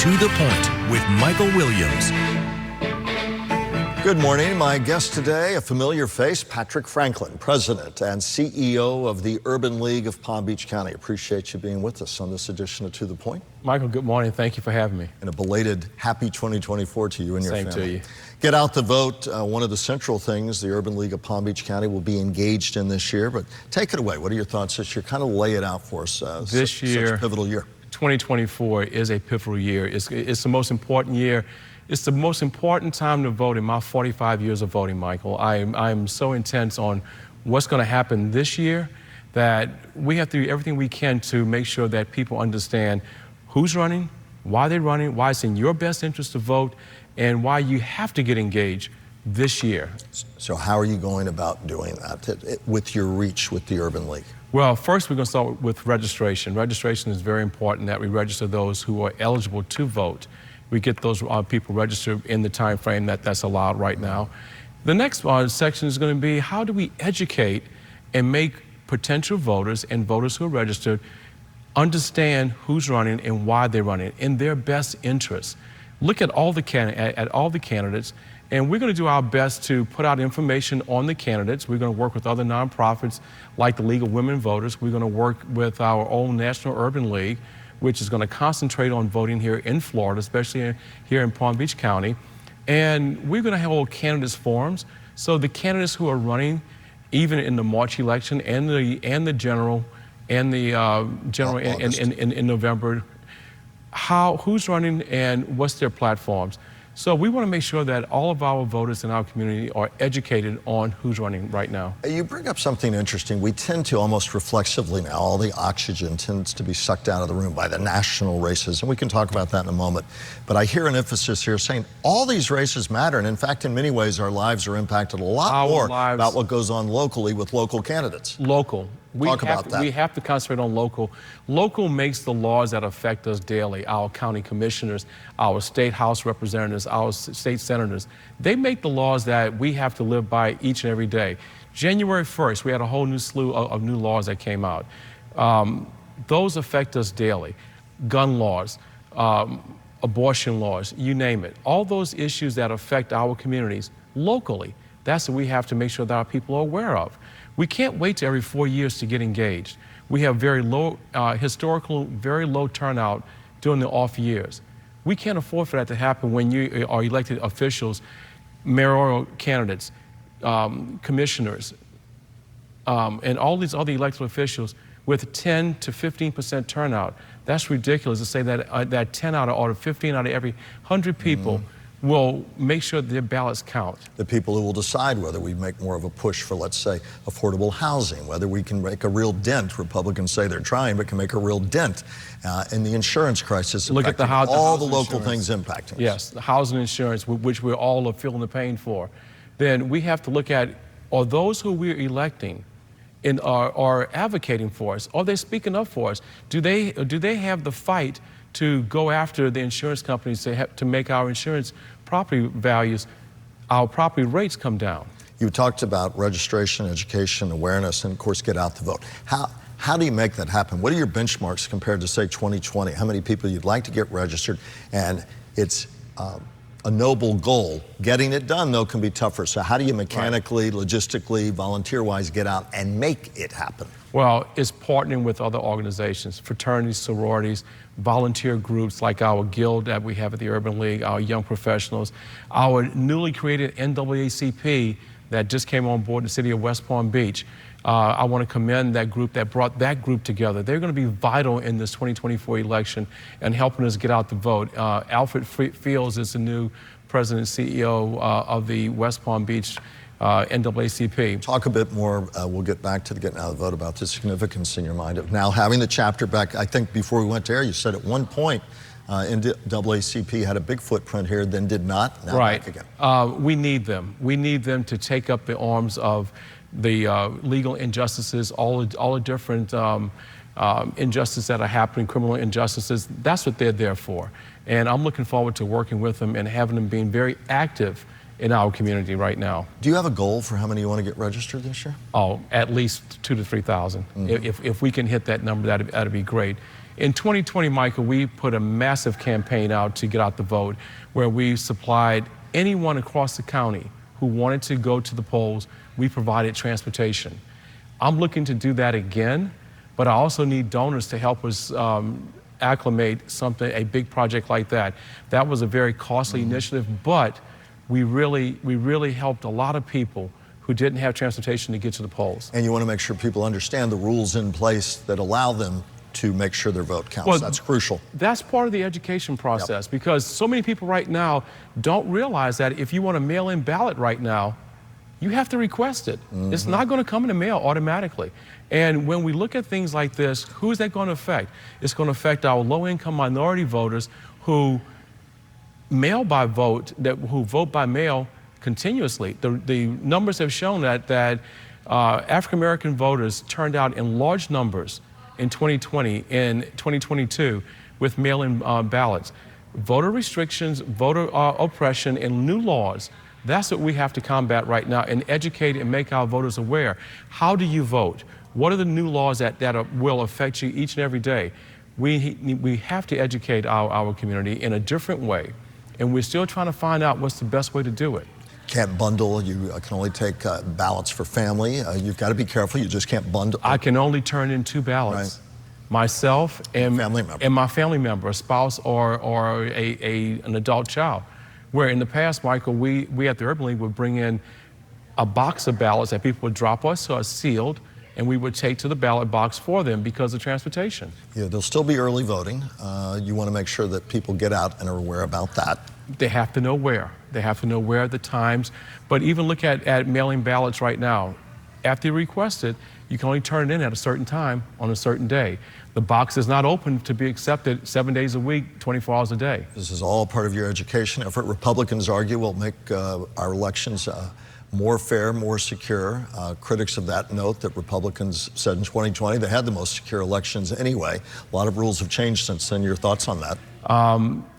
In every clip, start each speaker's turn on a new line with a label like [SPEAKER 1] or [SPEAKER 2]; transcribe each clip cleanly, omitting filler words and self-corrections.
[SPEAKER 1] To the Point with Michael Williams.
[SPEAKER 2] Good morning. My guest today, a familiar face, Patrick Franklin, President and CEO of the Urban League of Palm Beach County. Appreciate you being with us on this edition of To the Point.
[SPEAKER 3] Michael, good morning. Thank you for having me.
[SPEAKER 2] And a belated happy 2024 to you and your family.
[SPEAKER 3] Same to you.
[SPEAKER 2] Get out the vote. One of the central things the Urban League of Palm Beach County will be engaged in this year. But take it away. What are your thoughts this year? Kind of lay it out for us.
[SPEAKER 3] This year,
[SPEAKER 2] such a pivotal year.
[SPEAKER 3] 2024 is a pivotal year. It's the most important year. It's the most important time to vote in my 45 years of voting, Michael. I'm so intense on what's going to happen this year that we have to do everything we can to make sure that people understand who's running, why they're running, why it's in your best interest to vote, and why you have to get engaged this year.
[SPEAKER 2] So how are you going about doing that with your reach with the Urban League?
[SPEAKER 3] Well, first we're going to start with registration. Registration is very important, that we register those who are eligible to vote. We get those people registered in the time frame that's allowed right now. The next section is going to be, how do we educate and make potential voters and voters who are registered understand who's running and why they're running in their best interests. Look at all the candidates, and we're going to do our best to put out information on the candidates. We're going to work with other nonprofits like the League of Women Voters. We're going to work with our own National Urban League, which is going to concentrate on voting here in Florida, especially here in Palm Beach County. And we're going to hold candidates forums. So the candidates who are running, even in the March election and the general in November, who's running and what's their platforms. So we want to make sure that all of our voters in our community are educated on who's running right now.
[SPEAKER 2] You bring up something interesting. We tend to almost reflexively now, all the oxygen tends to be sucked out of the room by the national races, and we can talk about that in a moment. But I hear an emphasis here saying all these races matter, and in fact, in many ways, our lives are impacted a lot more about what goes on locally with local candidates.
[SPEAKER 3] Local.
[SPEAKER 2] Talk about that.
[SPEAKER 3] We have to concentrate on local. Local makes the laws that affect us daily. Our county commissioners, our state house representatives, our state senators, they make the laws that we have to live by each and every day. January 1st, we had a whole new slew of new laws that came out. Those affect us daily. Gun laws, abortion laws, you name it. All those issues that affect our communities locally, that's what we have to make sure that our people are aware of. We can't wait till every 4 years to get engaged. We have very low, very low turnout during the off years. We can't afford for that to happen when you are elected officials, mayoral candidates, commissioners, and all these other elected officials with 10 to 15% turnout. That's ridiculous to say that that 10 out of 15 out of every 100 people will make sure their ballots count.
[SPEAKER 2] The people who will decide whether we make more of a push for, let's say, affordable housing, whether we can make a real dent. Republicans say they're trying, but can make a real dent in the insurance crisis.
[SPEAKER 3] Look at
[SPEAKER 2] all the local things impacting us.
[SPEAKER 3] Yes, the housing insurance, which we're all feeling the pain for. Then we have to look at, are those who we're electing and are advocating for us, are they speaking up for us? Do they have the fight to go after the insurance companies to make our insurance property values, our property rates come down?
[SPEAKER 2] You talked about registration, education, awareness, and of course, get out the vote. How do you make that happen? What are your benchmarks compared to, say, 2020? How many people you'd like to get registered? And it's a noble goal. Getting it done, though, can be tougher. So how do you mechanically, logistically, volunteer-wise get out and make it happen?
[SPEAKER 3] Well, it's partnering with other organizations, fraternities, sororities, volunteer groups like our guild that we have at the Urban League, our young professionals, our newly created NAACP that just came on board in the city of West Palm Beach. I want to commend that group that brought that group together. They're going to be vital in this 2024 election and helping us get out the vote. Alfred Fields is the new president and CEO of the West Palm Beach NAACP.
[SPEAKER 2] Talk a bit more, we'll get back to the getting out of the vote, about the significance in your mind of now having the chapter back. I think before we went to air, you said at one point NAACP had a big footprint here, then did not, now back again.
[SPEAKER 3] We need them. We need them to take up the arms of the legal injustices, all the different injustices that are happening, criminal injustices. That's what they're there for. And I'm looking forward to working with them and having them being very active in our community right now.
[SPEAKER 2] Do you have a goal for how many you want to get registered this year?
[SPEAKER 3] Oh, at least 2,000 to 3,000. If we can hit that number, that'd be great. In 2020, Michael, we put a massive campaign out to get out the vote, where we supplied anyone across the county who wanted to go to the polls, we provided transportation. I'm looking to do that again, but I also need donors to help us acclimate a big project like that. That was a very costly initiative, but we really helped a lot of people who didn't have transportation to get to the polls.
[SPEAKER 2] And you want to make sure people understand the rules in place that allow them to make sure their vote counts.
[SPEAKER 3] Well,
[SPEAKER 2] that's crucial.
[SPEAKER 3] That's part of the education process, because so many people right now don't realize that if you want a mail-in ballot right now, you have to request it. It's not going to come in the mail automatically. And when we look at things like this, who is that going to affect? It's going to affect our low-income minority voters who who vote by mail continuously. The numbers have shown that African-American voters turned out in large numbers in 2020 and 2022 with mail-in ballots. Voter restrictions, voter oppression, and new laws, that's what we have to combat right now, and educate and make our voters aware. How do you vote? What are the new laws that will affect you each and every day? We have to educate our community in a different way, and we're still trying to find out what's the best way to do it.
[SPEAKER 2] Can't bundle. You can only take ballots for family. You've got to be careful. You just can't bundle.
[SPEAKER 3] I can only turn in 2 ballots. Right. Myself and my family member, a spouse or an adult child. Where in the past, Michael, we at the Urban League would bring in a box of ballots that people would drop us, so it's sealed, and we would take to the ballot box for them because of transportation. Yeah,
[SPEAKER 2] there'll still be early voting. You want to make sure that people get out and are aware about that.
[SPEAKER 3] They have to know where. They have to know where, the times. But even look at mailing ballots right now. After you request it, you can only turn it in at a certain time on a certain day. The box is not open to be accepted 7 days a week, 24 hours a day.
[SPEAKER 2] This is all part of your education effort. Republicans argue will make our elections more fair, more secure. Critics of that note that Republicans said in 2020 they had the most secure elections anyway. A lot of rules have changed since then. Your thoughts on that?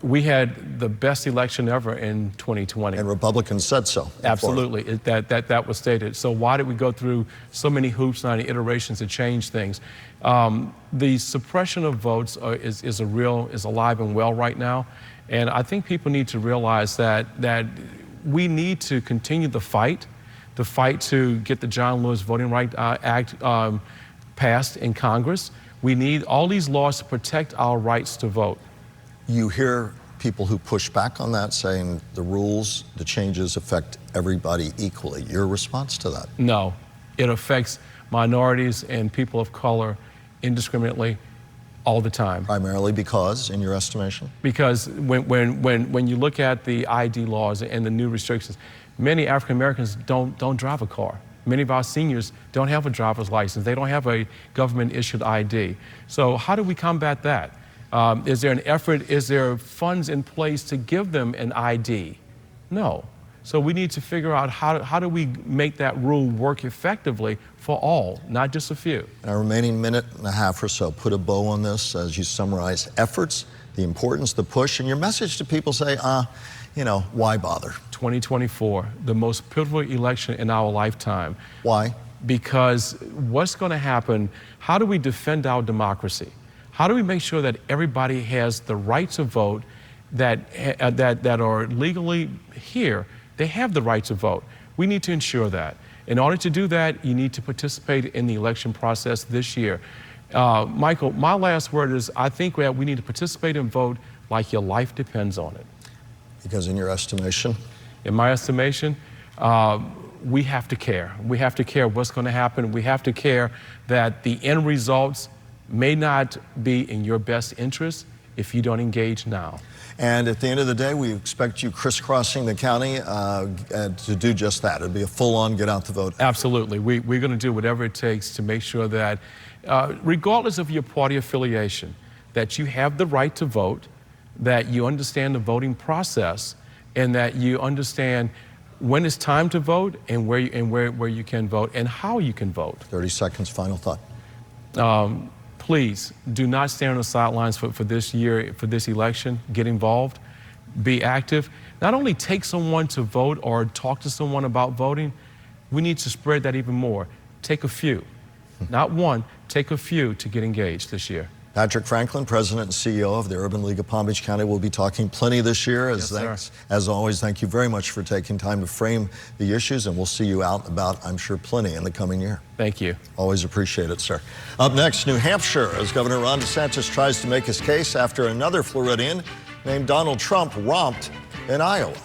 [SPEAKER 3] We had the best election ever in 2020.
[SPEAKER 2] And Republicans said so.
[SPEAKER 3] Absolutely, that was stated. So why did we go through so many hoops and iterations to change things? The suppression of votes is alive and well right now. And I think people need to realize that we need to continue the fight to get the John Lewis Voting Rights Act passed in Congress. We need all these laws to protect our rights to vote.
[SPEAKER 2] You hear people who push back on that saying the rules, the changes affect everybody equally. Your response to that?
[SPEAKER 3] No, it affects minorities and people of color indiscriminately all the time.
[SPEAKER 2] Primarily because, in your estimation?
[SPEAKER 3] Because when you look at the ID laws and the new restrictions, many African Americans don't drive a car. Many of our seniors don't have a driver's license. They don't have a government-issued ID. So how do we combat that? Is there an effort, is there funds in place to give them an ID? No. So we need to figure out how do we make that rule work effectively for all, not just a few.
[SPEAKER 2] In our remaining minute and a half or so, put a bow on this as you summarize efforts, the importance, the push, and your message to people say, why bother?
[SPEAKER 3] 2024, the most pivotal election in our lifetime.
[SPEAKER 2] Why?
[SPEAKER 3] Because what's going to happen, how do we defend our democracy? How do we make sure that everybody has the right to vote, that are legally here, they have the right to vote? We need to ensure that. In order to do that, you need to participate in the election process this year. Michael, my last word is I think that we need to participate and vote like your life depends on it.
[SPEAKER 2] Because in your estimation?
[SPEAKER 3] In my estimation, we have to care. We have to care what's going to happen. We have to care that the end results may not be in your best interest if you don't engage now.
[SPEAKER 2] And at the end of the day, we expect you crisscrossing the county to do just that. It'll be a full-on get out the vote.
[SPEAKER 3] Absolutely. We're going to do whatever it takes to make sure that, regardless of your party affiliation, that you have the right to vote, that you understand the voting process, and that you understand when it's time to vote and where you can vote and how you can vote.
[SPEAKER 2] 30 seconds, final thought.
[SPEAKER 3] Please do not stand on the sidelines for this year, for this election. Get involved, be active. Not only take someone to vote or talk to someone about voting, we need to spread that even more. Take a few, not one, take a few to get engaged this year.
[SPEAKER 2] Patrick Franklin, President and CEO of the Urban League of Palm Beach County, will be talking plenty this year. As always, thank you very much for taking time to frame the issues, and we'll see you out and about, I'm sure, plenty in the coming year.
[SPEAKER 3] Thank you.
[SPEAKER 2] Always appreciate it, sir. Up next, New Hampshire, as Governor Ron DeSantis tries to make his case after another Floridian named Donald Trump romped in Iowa.